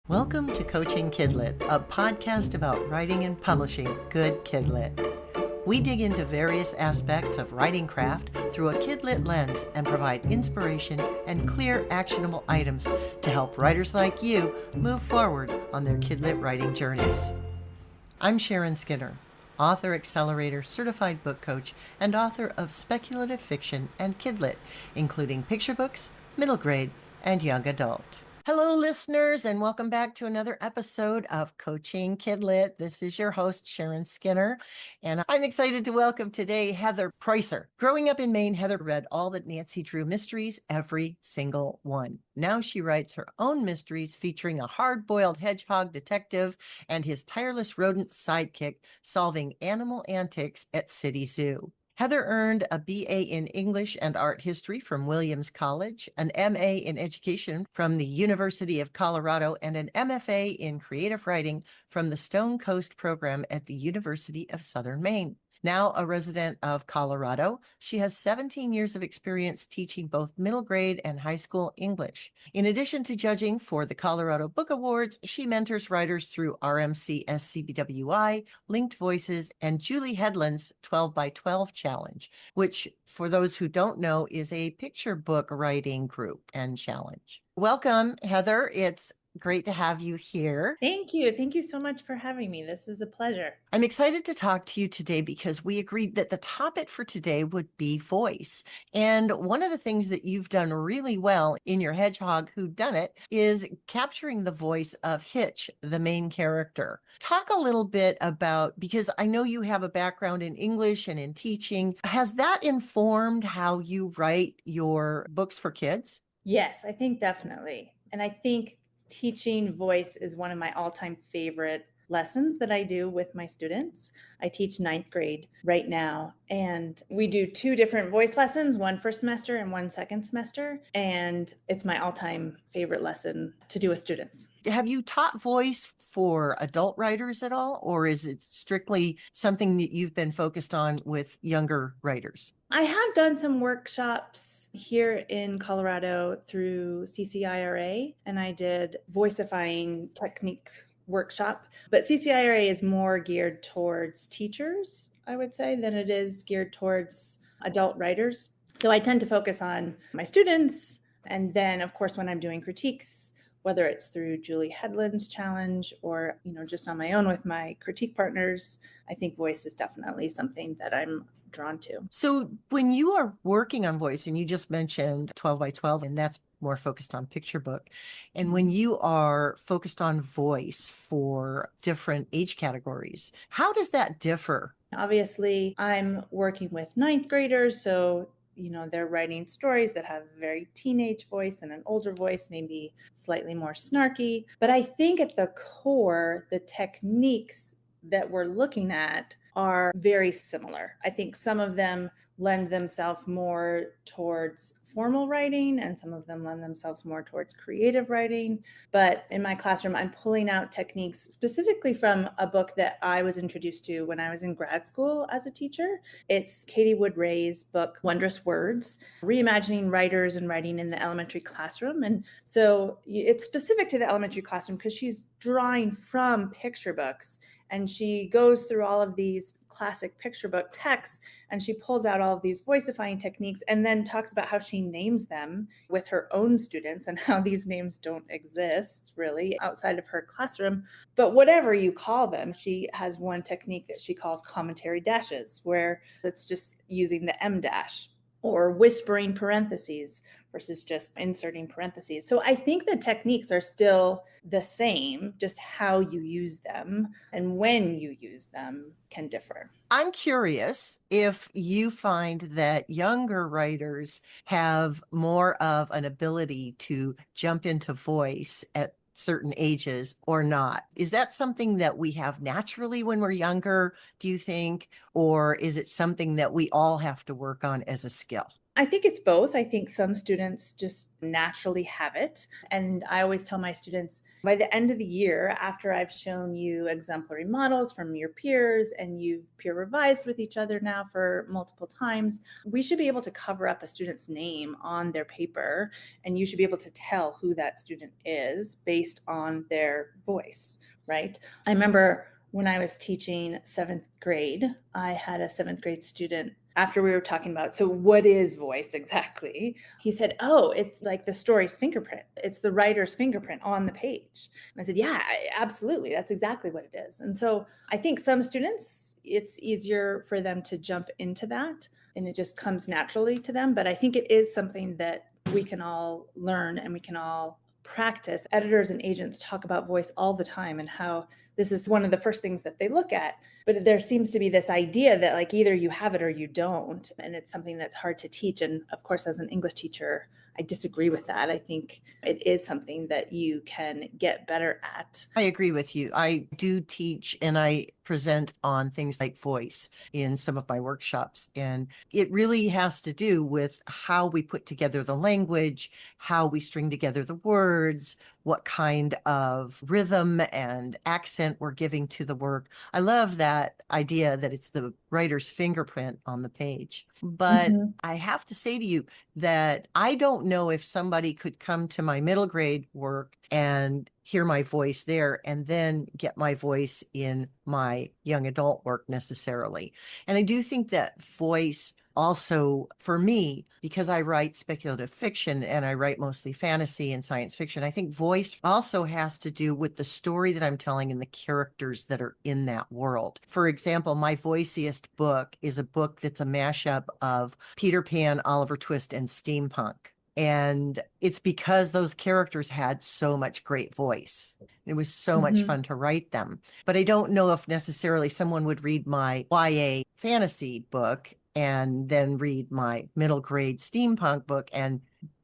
Welcome to Coaching Kidlit, a podcast about writing and publishing good Kidlit. We dig into various aspects of writing craft through a Kidlit lens and provide inspiration and clear, actionable items to help writers like you move forward on their Kidlit writing journeys. I'm Sharon Skinner, author, accelerator, certified book coach, and author of speculative fiction and Kidlit, including picture books, middle grade, and young adult. Hello, listeners, and welcome back to another episode of Coaching Kidlit. This is your host, Sharon Skinner, and I'm excited to welcome today Heather Preusser. Growing up in Maine, Heather read all the Nancy Drew mysteries, every single one. Now she writes her own mysteries featuring a hard-boiled hedgehog detective and his tireless rodent sidekick solving animal antics at City Zoo. Heather earned a BA in English and Art History from Williams College, an MA in Education from the University of Colorado, and an MFA in Creative Writing from the Stone Coast program at the University of Southern Maine. Now a resident of Colorado, she has 17 years of experience teaching both middle grade and high school English. In addition to judging for the Colorado Book Awards, she mentors writers through RMC SCBWI, Linked Voices, and Julie Headland's 12 by 12 Challenge, which, for those who don't know, is a picture book writing group and challenge. Welcome, Heather. It's great to have you here. Thank you. Thank you so much for having me. This is a pleasure. I'm excited to talk to you today because we agreed that the topic for today would be voice. And one of the things that you've done really well in your Hedgehog Whodunit is capturing the voice of Hitch, the main character. Talk a little bit about, because I know you have a background in English and in teaching. Has that informed how you write your books for kids? Yes, I think definitely. And I think teaching voice is one of my all-time favorite lessons that I do with my students. I teach ninth grade right now, and we do two different voice lessons, one first semester and one second semester. And it's my all-time favorite lesson to do with students. Have you taught voice for adult writers at all, or is it strictly something that you've been focused on with younger writers? I have done some workshops here in Colorado through CCIRA, and I did voiceifying technique workshop. But CCIRA is more geared towards teachers, I would say, than it is geared towards adult writers. So I tend to focus on my students. And then, of course, when I'm doing critiques, whether it's through Julie Headland's challenge or, just on my own with my critique partners, I think voice is definitely something that I'm drawn to. So when you are working on voice, and you just mentioned 12 by 12, and that's more focused on picture book. And when you are focused on voice for different age categories, how does that differ? Obviously, I'm working with ninth graders, so they're writing stories that have a very teenage voice and an older voice, maybe slightly more snarky. But I think at the core, the techniques that we're looking at are very similar. I think some of them lend themselves more towards formal writing and some of them lend themselves more towards creative writing. But in my classroom, I'm pulling out techniques specifically from a book that I was introduced to when I was in grad school as a teacher. It's Katie Wood Ray's book, Wondrous Words, Reimagining Writers and Writing in the Elementary Classroom. And so it's specific to the elementary classroom because she's drawing from picture books. And she goes through all of these classic picture book texts and she pulls out all of these voiceifying techniques and then talks about how she names them with her own students and how these names don't exist really outside of her classroom. But whatever you call them, she has one technique that she calls commentary dashes, where it's just using the M dash, or whispering parentheses versus just inserting parentheses. So I think the techniques are still the same, just how you use them and when you use them can differ. I'm curious if you find that younger writers have more of an ability to jump into voice at certain ages or not. Is that something that we have naturally when we're younger, do you think? Or is it something that we all have to work on as a skill? I think it's both. I think some students just naturally have it. And I always tell my students by the end of the year, after I've shown you exemplary models from your peers and you've peer revised with each other now for multiple times, we should be able to cover up a student's name on their paper. And you should be able to tell who that student is based on their voice, right? I remember when I was teaching seventh grade, I had a seventh grade student after we were talking about, so what is voice exactly? He said, oh, it's like the story's fingerprint. It's the writer's fingerprint on the page. And I said, yeah, absolutely. That's exactly what it is. And so I think some students, it's easier for them to jump into that and it just comes naturally to them. But I think it is something that we can all learn and we can all practice. Editors and agents talk about voice all the time and how this is one of the first things that they look at. But there seems to be this idea that like either you have it or you don't. And it's something that's hard to teach. And of course, as an English teacher, I disagree with that. I think it is something that you can get better at. I agree with you. I do teach and I present on things like voice in some of my workshops. And it really has to do with how we put together the language, how we string together the words, what kind of rhythm and accent we're giving to the work. I love that idea that it's the writer's fingerprint on the page. But Mm-hmm. I have to say to you that I don't know if somebody could come to my middle grade work and hear my voice there and then get my voice in my young adult work necessarily. And I do think that voice also, for me, because I write speculative fiction and I write mostly fantasy and science fiction, I think voice also has to do with the story that I'm telling and the characters that are in that world. For example, my voiciest book is a book that's a mashup of Peter Pan, Oliver Twist, and steampunk. And it's because those characters had so much great voice. It was so much Mm-hmm. fun to write them. But I don't know if necessarily someone would read my YA fantasy book and then read my middle grade steampunk book and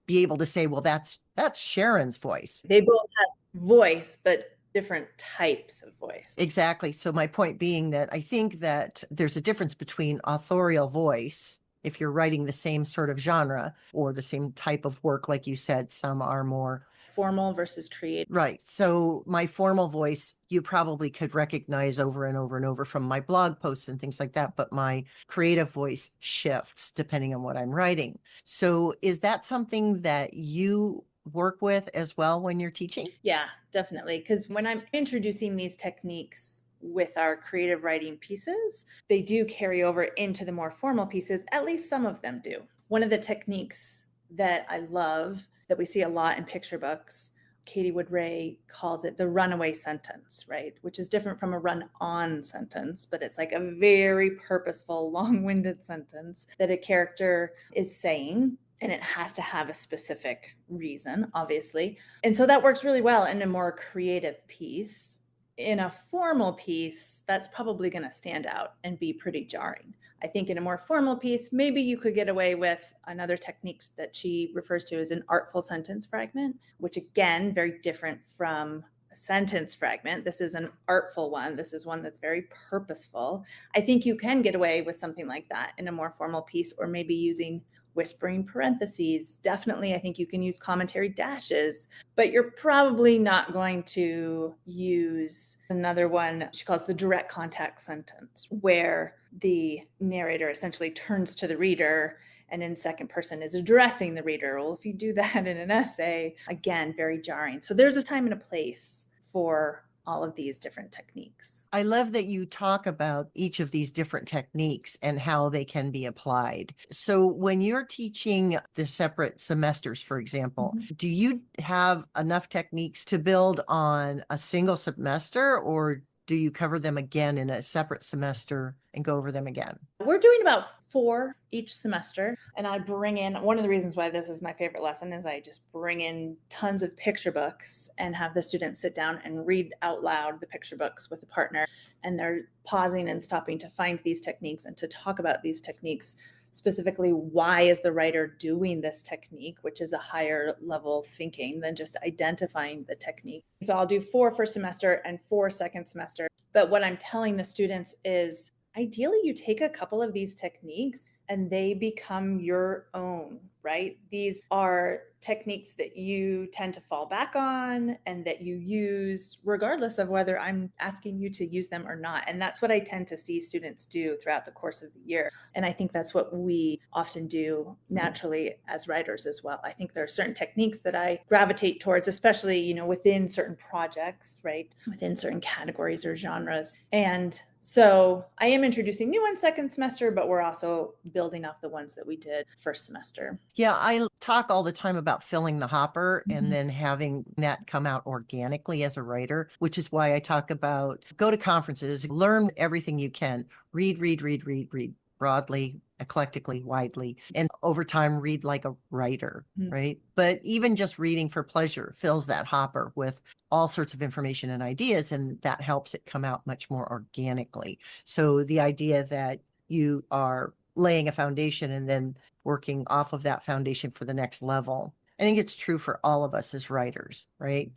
be able to say, well, that's Sharon's voice. They both have voice, but different types of voice. Exactly. So my point being that I think that there's a difference between authorial voice if you're writing the same sort of genre or the same type of work, like you said, some are more Formal versus creative. right. So my formal voice, you probably could recognize over and over and over from my blog posts and things like that, but my creative voice shifts depending on what I'm writing. So is that something that you work with as well when you're teaching? Yeah, definitely. Because when I'm introducing these techniques with our creative writing pieces, they do carry over into the more formal pieces. At least some of them do. One of the techniques that I love that we see a lot in picture books, Katie Wood Ray calls it the runaway sentence, right? Which is different from a run on sentence, but it's like a very purposeful, long winded sentence that a character is saying. And it has to have a specific reason, obviously. And so that works really well in a more creative piece. In a formal piece, that's probably going to stand out and be pretty jarring. I think in a more formal piece, maybe you could get away with another technique that she refers to as an artful sentence fragment, which again, very different from a sentence fragment. This is an artful one. This is one that's very purposeful. I think you can get away with something like that in a more formal piece, or maybe using whispering parentheses. Definitely, I think you can use commentary dashes, but you're probably not going to use another one she calls the direct contact sentence, where the narrator essentially turns to the reader and in second person is addressing the reader. Well, if you do that in an essay, again, very jarring. So there's a time and a place for all of these different techniques. I love that you talk about each of these different techniques and how they can be applied. So when you're teaching the separate semesters, for example, do you have enough techniques to build on a single semester, or do you cover them again in a separate semester and go over them again? We're doing about 4 each semester. And I bring in, one of the reasons why this is my favorite lesson is I just bring in tons of picture books and have the students sit down and read out loud the picture books with a partner. And they're pausing and stopping to find these techniques and to talk about these techniques. Specifically, why is the writer doing this technique, which is a higher level thinking than just identifying the technique. So I'll do 4 first semester and 4 second semester. But what I'm telling the students is ideally you take a couple of these techniques and they become your own, right? These are techniques that you tend to fall back on and that you use regardless of whether I'm asking you to use them or not. And that's what I tend to see students do throughout the course of the year. And I think that's what we often do naturally as writers as well. I think there are certain techniques that I gravitate towards, especially, within certain projects, right? Within certain categories or genres. And so I am introducing new ones second semester, but we're also building off the ones that we did first semester. Yeah, I talk all the time about filling the hopper and then having that come out organically as a writer, which is why I talk about go to conferences, learn everything you can, read broadly, eclectically, widely, and over time read like a writer, right? But even just reading for pleasure fills that hopper with all sorts of information and ideas, and that helps it come out much more organically. So the idea that you are laying a foundation and then working off of that foundation for the next level. I think it's true for all of us as writers, right?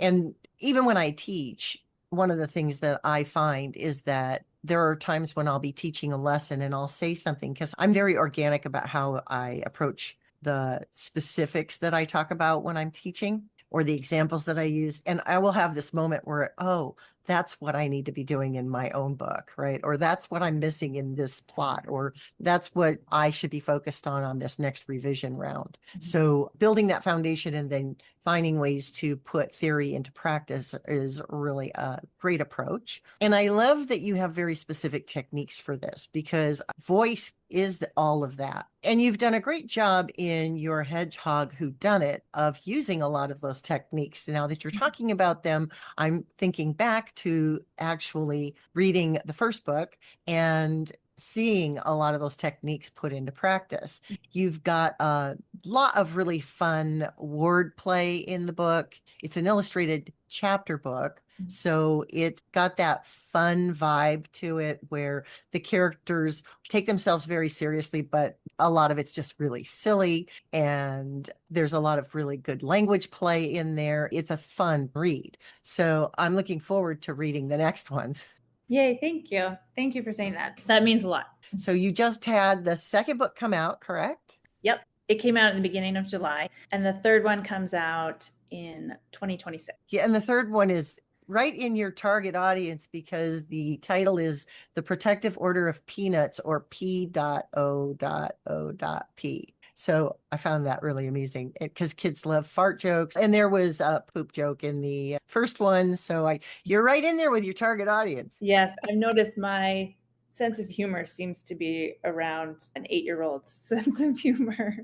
And even when I teach, one of the things that I find is that there are times when I'll be teaching a lesson and I'll say something because I'm very organic about how I approach the specifics that I talk about when I'm teaching or the examples that I use. And I will have this moment where, oh, that's what I need to be doing in my own book, right? Or that's what I'm missing in this plot, or that's what I should be focused on this next revision round. So building that foundation and then finding ways to put theory into practice is really a great approach. And I love that you have very specific techniques for this because voice is all of that. And you've done a great job in your Hedgehog Whodunit of using a lot of those techniques. Now that you're talking about them, I'm thinking back to actually reading the first book and seeing a lot of those techniques put into practice. You've got a lot of really fun wordplay in the book. It's an illustrated chapter book. So it's got that fun vibe to it where the characters take themselves very seriously, but a lot of it's just really silly. And there's a lot of really good language play in there. It's a fun read. So I'm looking forward to reading the next ones. Yay, thank you. Thank you for saying that. That means a lot. So you just had the second book come out, correct? Yep. It came out in the beginning of July, and the third one comes out in 2026. Yeah, and the third one is right in your target audience because the title is The Protective Order of Peanuts, or P.O.O.P. So I found that really amusing because kids love fart jokes. And there was a poop joke in the first one. So you're right in there with your target audience. Yes, I've noticed my sense of humor seems to be around an 8-year-old's sense of humor.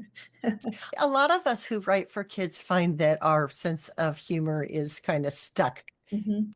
A lot of us who write for kids find that our sense of humor is kind of stuck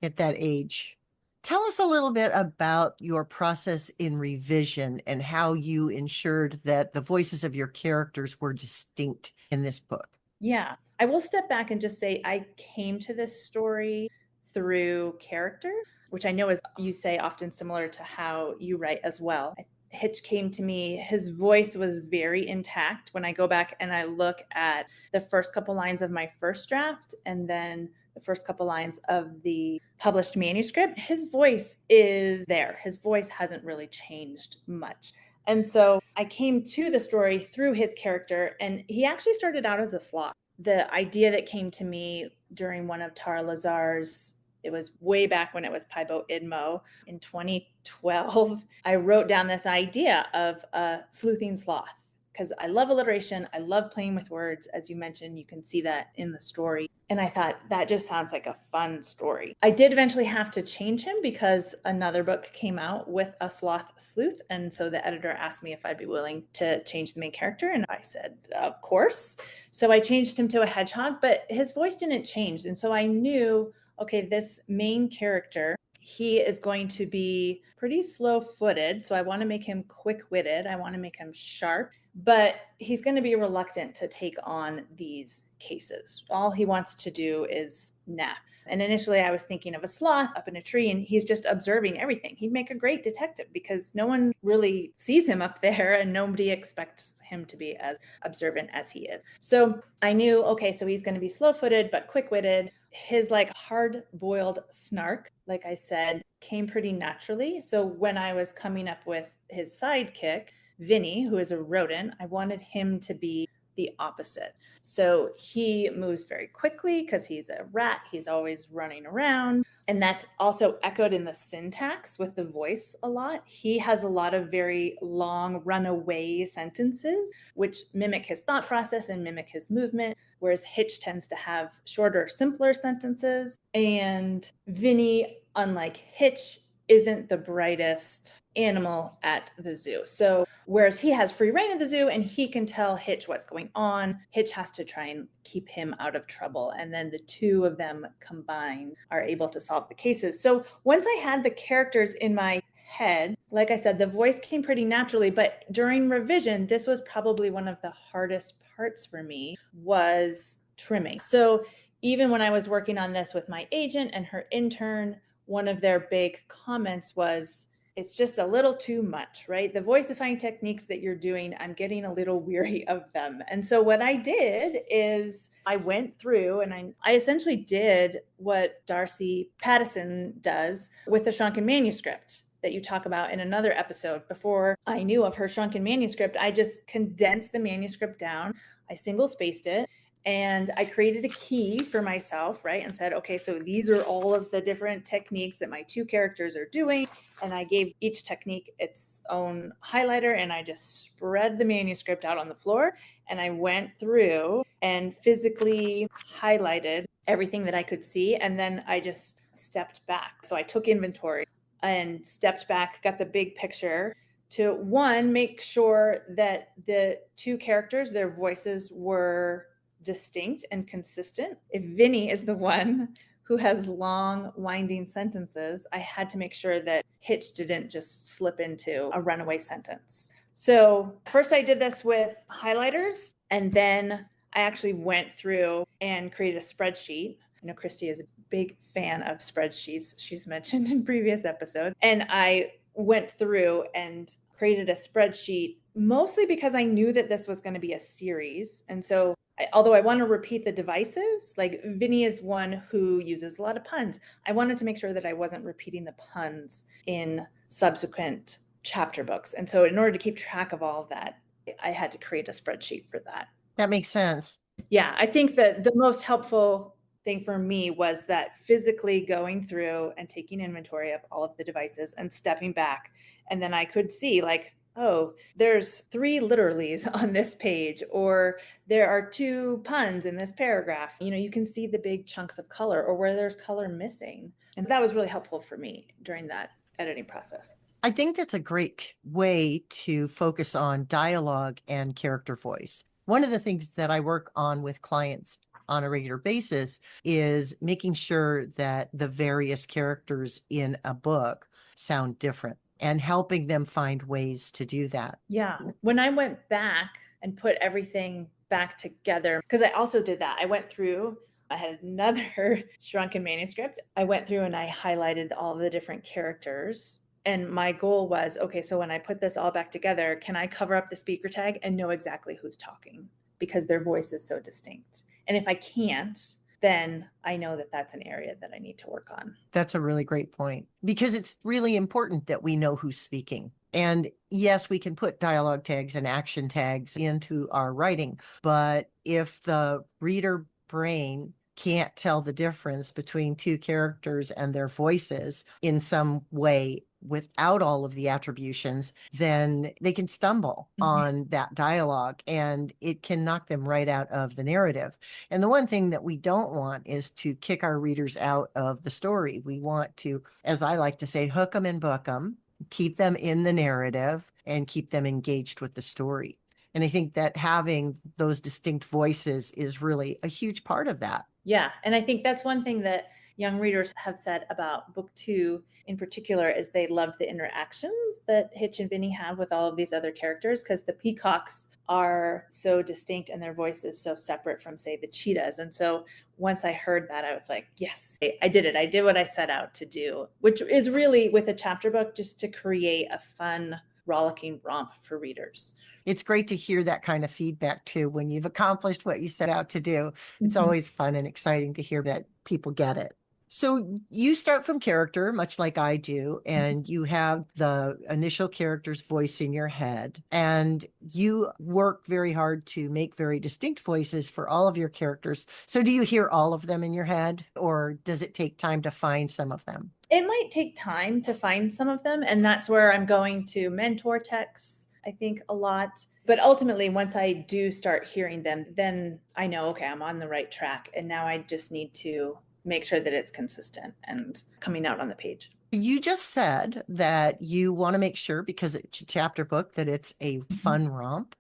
at that age. Tell us a little bit about your process in revision and how you ensured that the voices of your characters were distinct in this book. Yeah, I will step back and just say I came to this story through character, which I know is, you say, often similar to how you write as well. Hitch came to me, his voice was very intact. When I go back and I look at the first couple lines of my first draft and then the first couple lines of the published manuscript, his voice is there. His voice hasn't really changed much. And so I came to the story through his character, and he actually started out as a sloth. The idea that came to me during one of Tara Lazar's, it was way back when it was Paibo Idmo in 2012, I wrote down this idea of a sleuthing sloth because I love alliteration. I love playing with words. As you mentioned, you can see that in the story. And I thought that just sounds like a fun story. I did eventually have to change him because another book came out with a sloth sleuth. And so the editor asked me if I'd be willing to change the main character. And I said, of course. So I changed him to a hedgehog, but his voice didn't change. And so I knew, okay, this main character, he is going to be pretty slow-footed. So I want to make him quick-witted. I want to make him sharp, but he's going to be reluctant to take on these cases. All he wants to do is nap. And initially I was thinking of a sloth up in a tree and he's just observing everything. He'd make a great detective because no one really sees him up there and nobody expects him to be as observant as he is. So I knew, okay, so he's going to be slow-footed but quick-witted. His like hard-boiled snark, like I said, came pretty naturally. So when I was coming up with his sidekick, Vinny, who is a rodent, I wanted him to be the opposite. So he moves very quickly because he's a rat. He's always running around. And that's also echoed in the syntax with the voice a lot. He has a lot of very long runaway sentences, which mimic his thought process and mimic his movement, whereas Hitch tends to have shorter, simpler sentences. And Vinny, unlike Hitch, isn't the brightest animal at the zoo. So whereas he has free reign of the zoo and he can tell Hitch what's going on, Hitch has to try and keep him out of trouble. And then the two of them combined are able to solve the cases. So once I had the characters in my head, like I said, the voice came pretty naturally, but during revision, this was probably one of the hardest parts for me, was trimming. So even when I was working on this with my agent and her intern, one of their big comments was, it's just a little too much, right? The voicifying techniques that you're doing, I'm getting a little weary of them. And so what I did is I went through and I essentially did what Darcy Pattison does with the shrunken manuscript that you talk about in another episode. Before I knew of her shrunken manuscript, I just condensed the manuscript down. I single spaced it. And I created a key for myself, right? And said, okay, so these are all of the different techniques that my two characters are doing. And I gave each technique its own highlighter and I just spread the manuscript out on the floor. And I went through and physically highlighted everything that I could see. And then I just stepped back. So I took inventory and stepped back, got the big picture to, one, make sure that the two characters, their voices were distinct and consistent. If Vinny is the one who has long, winding sentences, I had to make sure that Hitch didn't just slip into a runaway sentence. So first I did this with highlighters, and then I actually went through and created a spreadsheet. I know Christy is a big fan of spreadsheets. She's mentioned in previous episodes. And I went through and created a spreadsheet mostly because I knew that this was going to be a series. And so although I want to repeat the devices, like Vinny is one who uses a lot of puns. I wanted to make sure that I wasn't repeating the puns in subsequent chapter books. And so in order to keep track of all of that, I had to create a spreadsheet for that. That makes sense. Yeah, I think that the most helpful thing for me was that physically going through and taking inventory of all of the devices and stepping back. And then I could see, like, oh, there's 3 literallys on this page, or there are 2 puns in this paragraph. You know, you can see the big chunks of color or where there's color missing. And that was really helpful for me during that editing process. I think that's a great way to focus on dialogue and character voice. One of the things that I work on with clients on a regular basis is making sure that the various characters in a book sound different and helping them find ways to do that. Yeah. When I went back and put everything back together, because I also did that, I went through, I had another shrunken manuscript. I went through and I highlighted all the different characters. And my goal was, okay, so when I put this all back together, can I cover up the speaker tag and know exactly who's talking? Because their voice is so distinct. And if I can't, then I know that that's an area that I need to work on. That's a really great point, because it's really important that we know who's speaking. And yes, we can put dialogue tags and action tags into our writing, but if the reader brain can't tell the difference between 2 characters and their voices in some way without all of the attributions, then they can stumble on that dialogue and it can knock them right out of the narrative. And the one thing that we don't want is to kick our readers out of the story. We want to, as I like to say, hook them and book them, keep them in the narrative and keep them engaged with the story. And I think that having those distinct voices is really a huge part of that. Yeah. And I think that's one thing that young readers have said about book 2 in particular, is they loved the interactions that Hitch and Vinny have with all of these other characters, because the peacocks are so distinct and their voice is so separate from, say, the cheetahs. And so once I heard that, I was like, yes, I did it. I did what I set out to do, which is really, with a chapter book, just to create a fun, rollicking romp for readers. It's great to hear that kind of feedback too, when you've accomplished what you set out to do. It's always fun and exciting to hear that people get it. So you start from character, much like I do, and you have the initial character's voice in your head, and you work very hard to make very distinct voices for all of your characters. So do you hear all of them in your head, or does it take time to find some of them? It might take time to find some of them, and that's where I'm going to mentor texts, I think, a lot. But ultimately, once I do start hearing them, then I know, okay, I'm on the right track. And now I just need to make sure that it's consistent and coming out on the page. You just said that you want to make sure, because it's a chapter book, that it's a Mhm. fun romp.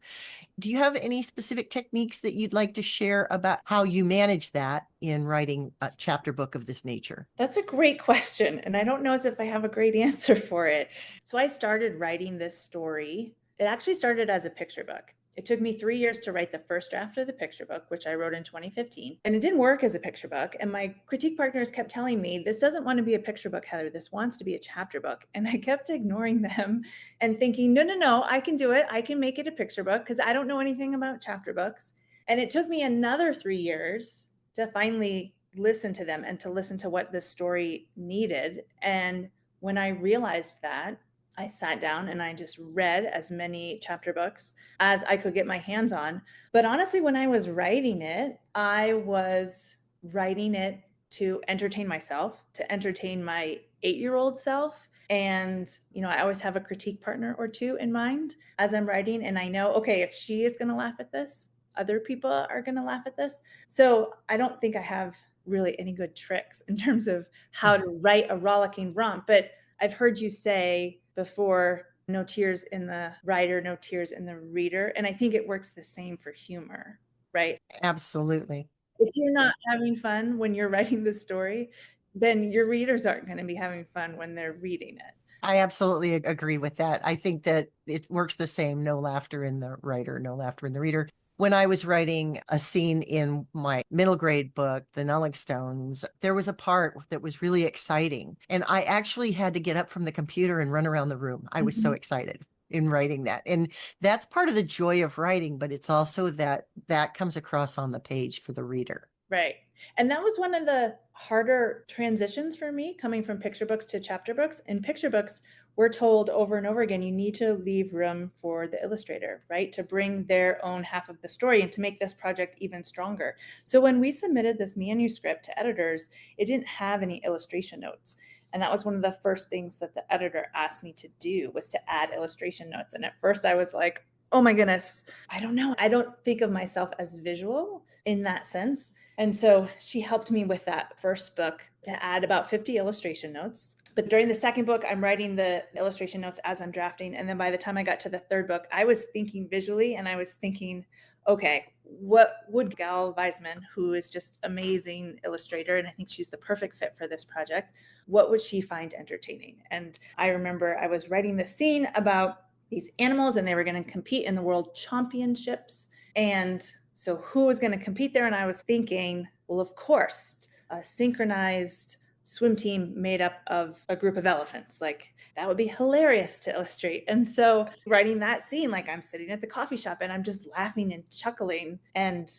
Do you have any specific techniques that you'd like to share about how you manage that in writing a chapter book of this nature? That's a great question. And I don't know as if I have a great answer for it. So I started writing this story. It actually started as a picture book. It took me 3 years to write the first draft of the picture book, which I wrote in 2015. And it didn't work as a picture book. And my critique partners kept telling me, this doesn't want to be a picture book, Heather. This wants to be a chapter book. And I kept ignoring them and thinking, no, no, no, I can do it. I can make it a picture book because I don't know anything about chapter books. And it took me another 3 years to finally listen to them and to listen to what the story needed. And when I realized that, I sat down and I just read as many chapter books as I could get my hands on. But honestly, when I was writing it, I was writing it to entertain myself, to entertain my 8-year-old self. And, I always have a critique partner or two in mind as I'm writing. And I know, okay, if she is going to laugh at this, other people are going to laugh at this. So I don't think I have really any good tricks in terms of how to write a rollicking romp. But I've heard you say before, no tears in the writer, no tears in the reader. And I think it works the same for humor, right? Absolutely. If you're not having fun when you're writing the story, then your readers aren't going to be having fun when they're reading it. I absolutely agree with that. I think that it works the same. No laughter in the writer, no laughter in the reader. When I was writing a scene in my middle grade book, The Nulling Stones, there was a part that was really exciting. And I actually had to get up from the computer and run around the room. I was so Mhm. excited in writing that. And that's part of the joy of writing, but it's also that that comes across on the page for the reader. Right. And that was one of the harder transitions for me coming from picture books to chapter books. In picture books, we're told over and over again, you need to leave room for the illustrator, right? To bring their own half of the story and to make this project even stronger. So when we submitted this manuscript to editors, it didn't have any illustration notes. And that was one of the first things that the editor asked me to do was to add illustration notes. And at first I was like, oh my goodness, I don't know. I don't think of myself as visual in that sense. And so she helped me with that first book to add about 50 illustration notes. But during the second book, I'm writing the illustration notes as I'm drafting. And then by the time I got to the third book, I was thinking visually and I was thinking, okay, what would Gal Weisman, who is just amazing illustrator, and I think she's the perfect fit for this project, what would she find entertaining? And I remember I was writing this scene about these animals and they were going to compete in the world championships. And so who was going to compete there? And I was thinking, well, of course, a synchronized swim team made up of a group of elephants. Like that would be hilarious to illustrate. And so writing that scene, like I'm sitting at the coffee shop and I'm just laughing and chuckling. And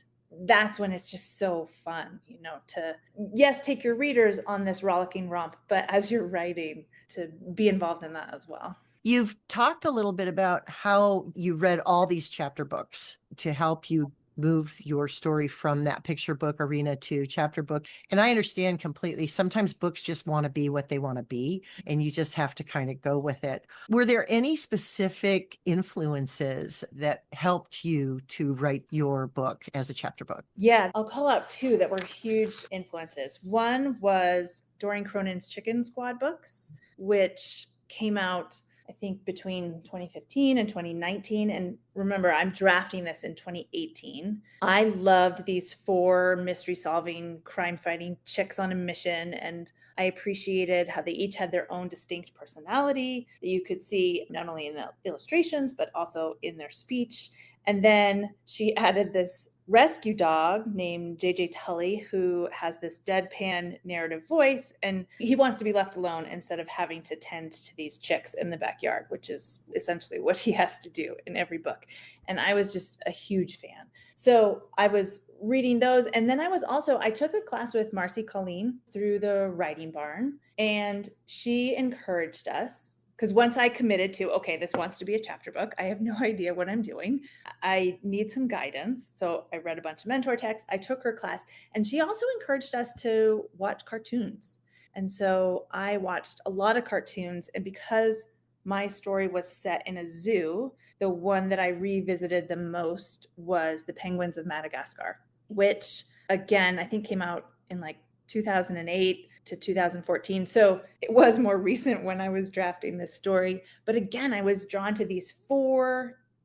that's when it's just so fun, to, yes, take your readers on this rollicking romp, but as you're writing, to be involved in that as well. You've talked a little bit about how you read all these chapter books to help you move your story from that picture book arena to chapter book. And I understand completely. Sometimes books just want to be what they want to be, and you just have to kind of go with it. Were there any specific influences that helped you to write your book as a chapter book? Yeah, I'll call out two that were huge influences. One was Dorian Cronin's Chicken Squad books, which came out, I think, between 2015 and 2019. And remember, I'm drafting this in 2018. I loved these four mystery solving, crime fighting chicks on a mission. And I appreciated how they each had their own distinct personality that you could see not only in the illustrations, but also in their speech. And then she added this rescue dog named JJ Tully, who has this deadpan narrative voice, and he wants to be left alone instead of having to tend to these chicks in the backyard, which is essentially what he has to do in every book. And I was just a huge fan. So I was reading those. And then I took a class with Marcy Colleen through the Writing Barn, and she encouraged us, because once I committed to, okay, this wants to be a chapter book, I have no idea what I'm doing. I need some guidance. So I read a bunch of mentor texts. I took her class, and she also encouraged us to watch cartoons. And so I watched a lot of cartoons. And because my story was set in a zoo, the one that I revisited the most was The Penguins of Madagascar, which again, I think came out in like 2008 to 2014. So it was more recent when I was drafting this story. But again, I was drawn to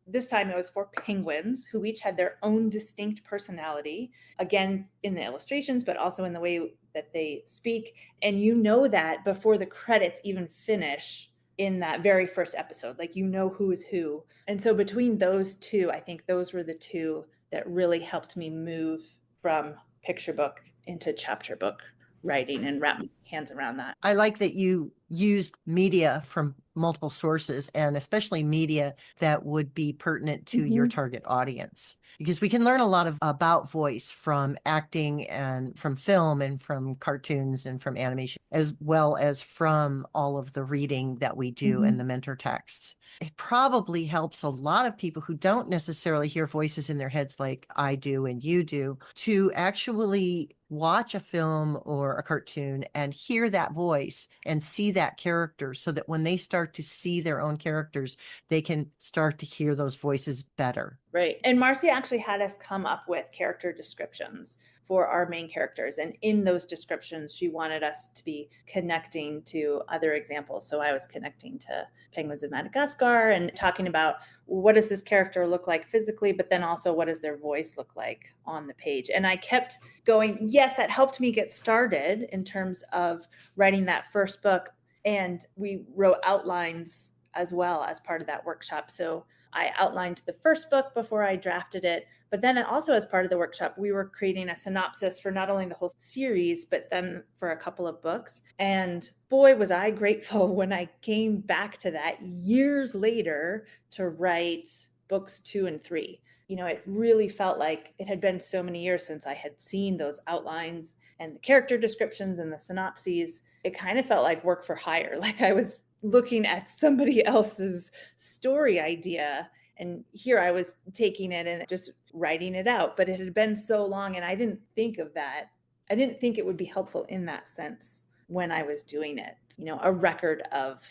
this time it was four penguins who each had their own distinct personality, again, in the illustrations, but also in the way that they speak. And you know that before the credits even finish in that very first episode, like who is who. And so between those two, I think those were the two that really helped me move from picture book into chapter book writing and wrap my hands around that. I like that you used media from multiple sources, and especially media that would be pertinent to your target audience, because we can learn a lot about voice from acting and from film and from cartoons and from animation, as well as from all of the reading that we do and the mentor texts. It probably helps a lot of people who don't necessarily hear voices in their heads like I do and you do, to actually watch a film or a cartoon and hear that voice and see that character, so that when they start to see their own characters, they can start to hear those voices better. Right. And Marcy actually had us come up with character descriptions for our main characters. And in those descriptions, she wanted us to be connecting to other examples. So I was connecting to Penguins of Madagascar and talking about what does this character look like physically, but then also what does their voice look like on the page. And I kept going, yes, that helped me get started in terms of writing that first book. And we wrote outlines as well as part of that workshop. So I outlined the first book before I drafted it, but then also as part of the workshop, we were creating a synopsis for not only the whole series, but then for a couple of books. And boy, was I grateful when I came back to that years later to write books 2 and 3. It really felt like it had been so many years since I had seen those outlines and the character descriptions and the synopses. It kind of felt like work for hire, like I was looking at somebody else's story idea, and here I was taking it and just writing it out. But it had been so long, and I didn't think of that. I didn't think it would be helpful in that sense when I was doing it. A record of,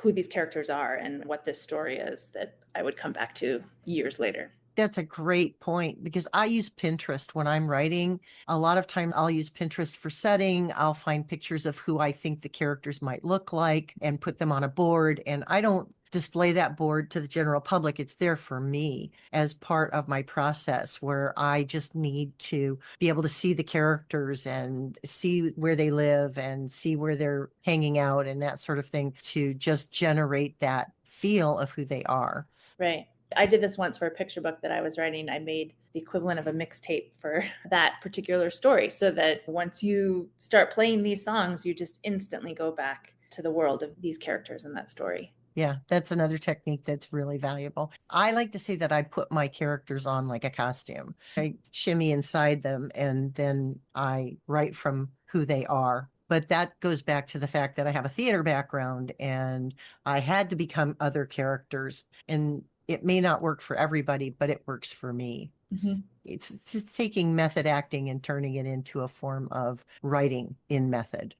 who these characters are and what this story is that I would come back to years later. That's a great point, because I use Pinterest when I'm writing. A lot of times I'll use Pinterest for setting. I'll find pictures of who I think the characters might look like and put them on a board. And I don't display that board to the general public. It's there for me as part of my process, where I just need to be able to see the characters and see where they live and see where they're hanging out and that sort of thing, to just generate that feel of who they are. Right. I did this once for a picture book that I was writing. I made the equivalent of a mixtape for that particular story, so that once you start playing these songs, you just instantly go back to the world of these characters in that story. Yeah, that's another technique that's really valuable. I like to say that I put my characters on like a costume. I shimmy inside them, and then I write from who they are. But that goes back to the fact that I have a theater background, and I had to become other characters. And it may not work for everybody, but it works for me. It's just taking method acting and turning it into a form of writing in method.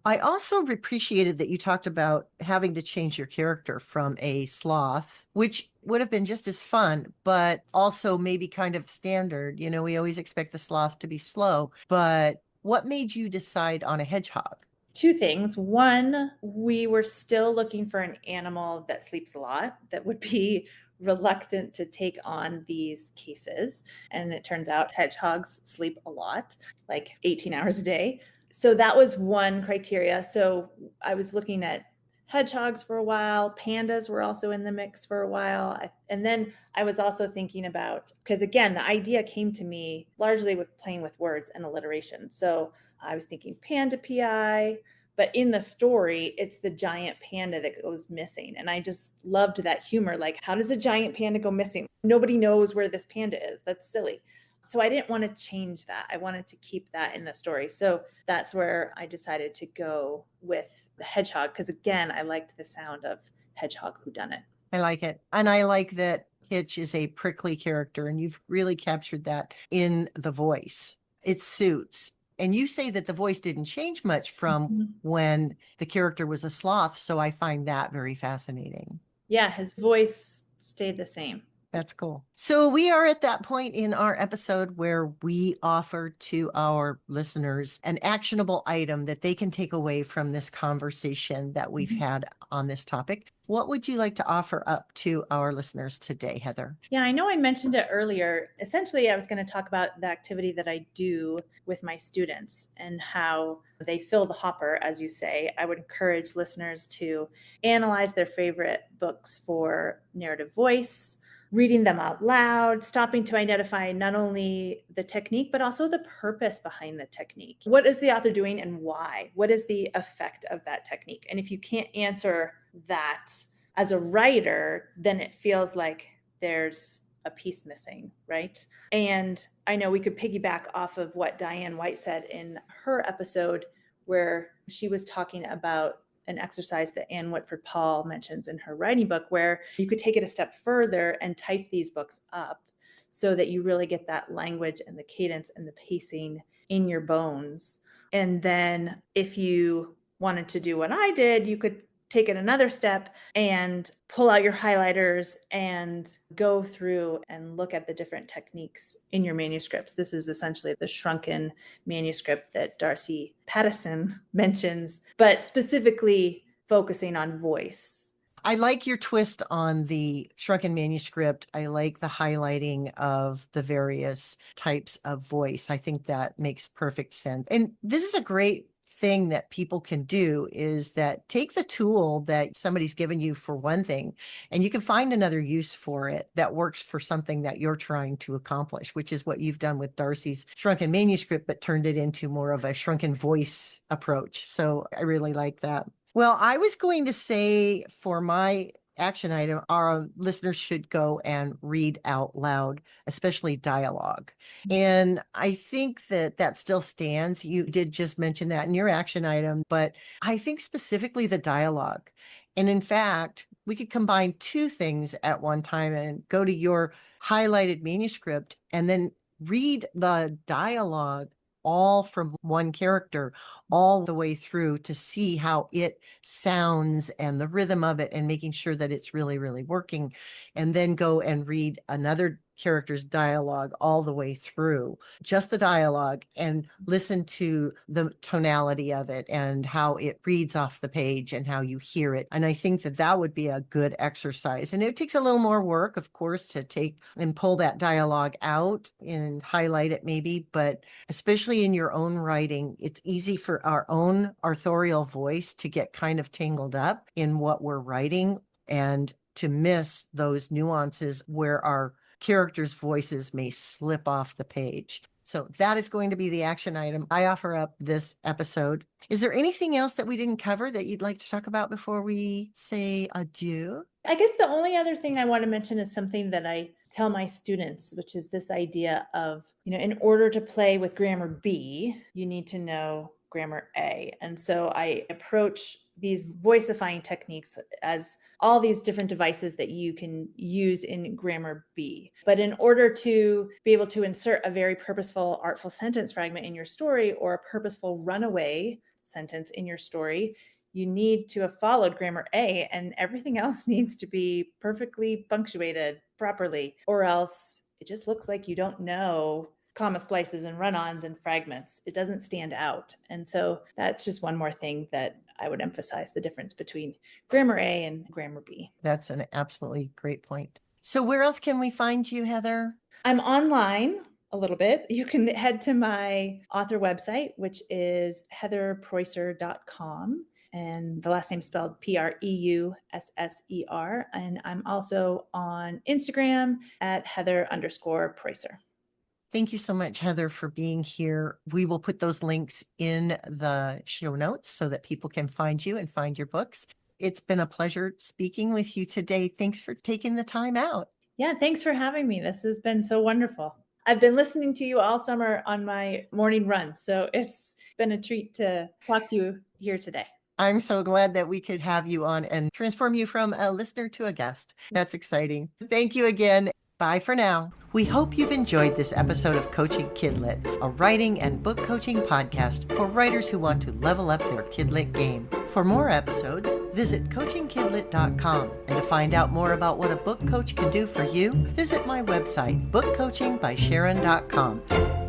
I also appreciated that you talked about having to change your character from a sloth, which would have been just as fun, but also maybe kind of standard. We always expect the sloth to be slow, but what made you decide on a hedgehog? 2 things. One, we were still looking for an animal that sleeps a lot, that would be reluctant to take on these cases. And it turns out hedgehogs sleep a lot, like 18 hours a day. So that was one criteria. So I was looking at hedgehogs for a while. Pandas were also in the mix for a while. And then I was also thinking about, because again, the idea came to me largely with playing with words and alliteration. So I was thinking panda PI, but in the story, it's the giant panda that goes missing. And I just loved that humor. Like, how does a giant panda go missing? Nobody knows where this panda is. That's silly. So I didn't want to change that. I wanted to keep that in the story. So that's where I decided to go with the hedgehog, because again, I liked the sound of hedgehog whodunit. I like it. And I like that Hitch is a prickly character, and you've really captured that in the voice. It suits. And you say that the voice didn't change much from when the character was a sloth. So I find that very fascinating. Yeah, his voice stayed the same. That's cool. So we are at that point in our episode where we offer to our listeners an actionable item that they can take away from this conversation that we've had on this topic. What would you like to offer up to our listeners today, Heather? Yeah, I know I mentioned it earlier. Essentially, I was going to talk about the activity that I do with my students and how they fill the hopper, as you say. I would encourage listeners to analyze their favorite books for narrative voice, reading them out loud, stopping to identify not only the technique, but also the purpose behind the technique. What is the author doing and why? What is the effect of that technique? And if you can't answer that as a writer, then it feels like there's a piece missing, right? And I know we could piggyback off of what Diane White said in her episode, where she was talking about an exercise that Anne Whitford Paul mentions in her writing book, where you could take it a step further and type these books up so that you really get that language and the cadence and the pacing in your bones. And then if you wanted to do what I did, you could take it another step and pull out your highlighters and go through and look at the different techniques in your manuscripts. This is essentially the shrunken manuscript that Darcy Pattison mentions, but specifically focusing on voice. I like your twist on the shrunken manuscript. I like the highlighting of the various types of voice. I think that makes perfect sense. And this is a great thing that people can do, is that take the tool that somebody's given you for one thing, and you can find another use for it that works for something that you're trying to accomplish, which is what you've done with Darcy's shrunken manuscript, but turned it into more of a shrunken voice approach. So I really like that. Well, I was going to say for my action item, our listeners should go and read out loud, especially dialogue. And I think that that still stands. You did just mention that in your action item, but I think specifically the dialogue. And in fact, we could combine two things at one time and go to your highlighted manuscript and then read the dialogue all from one character all the way through to see how it sounds and the rhythm of it, and making sure that it's really, really working. And then go and read another character's dialogue all the way through, just the dialogue, and listen to the tonality of it and how it reads off the page and how you hear it. And I think that that would be a good exercise. And it takes a little more work, of course, to take and pull that dialogue out and highlight it maybe, but especially in your own writing, it's easy for our own authorial voice to get kind of tangled up in what we're writing and to miss those nuances where our characters' voices may slip off the page. So that is going to be the action item I offer up this episode. Is there anything else that we didn't cover that you'd like to talk about before we say adieu? I guess the only other thing I want to mention is something that I tell my students, which is this idea of, in order to play with grammar B, you need to know grammar A. And so I approach these voicifying techniques as all these different devices that you can use in grammar B. But in order to be able to insert a very purposeful, artful sentence fragment in your story, or a purposeful runaway sentence in your story, you need to have followed grammar A, and everything else needs to be perfectly punctuated properly, or else it just looks like you don't know comma splices and run-ons and fragments. It doesn't stand out. And so that's just one more thing that I would emphasize, the difference between grammar A and grammar B. That's an absolutely great point. So where else can we find you, Heather? I'm online a little bit. You can head to my author website, which is heatherpreusser.com. And the last name spelled Preusser. And I'm also on Instagram at Heather_Preusser. Thank you so much, Heather, for being here. We will put those links in the show notes so that people can find you and find your books. It's been a pleasure speaking with you today. Thanks for taking the time out. Yeah, thanks for having me. This has been so wonderful. I've been listening to you all summer on my morning run, so it's been a treat to talk to you here today. I'm so glad that we could have you on and transform you from a listener to a guest. That's exciting. Thank you again. Bye for now. We hope you've enjoyed this episode of Coaching Kidlit, a writing and book coaching podcast for writers who want to level up their Kidlit game. For more episodes, visit coachingkidlit.com. And to find out more about what a book coach can do for you, visit my website, bookcoachingbysharon.com.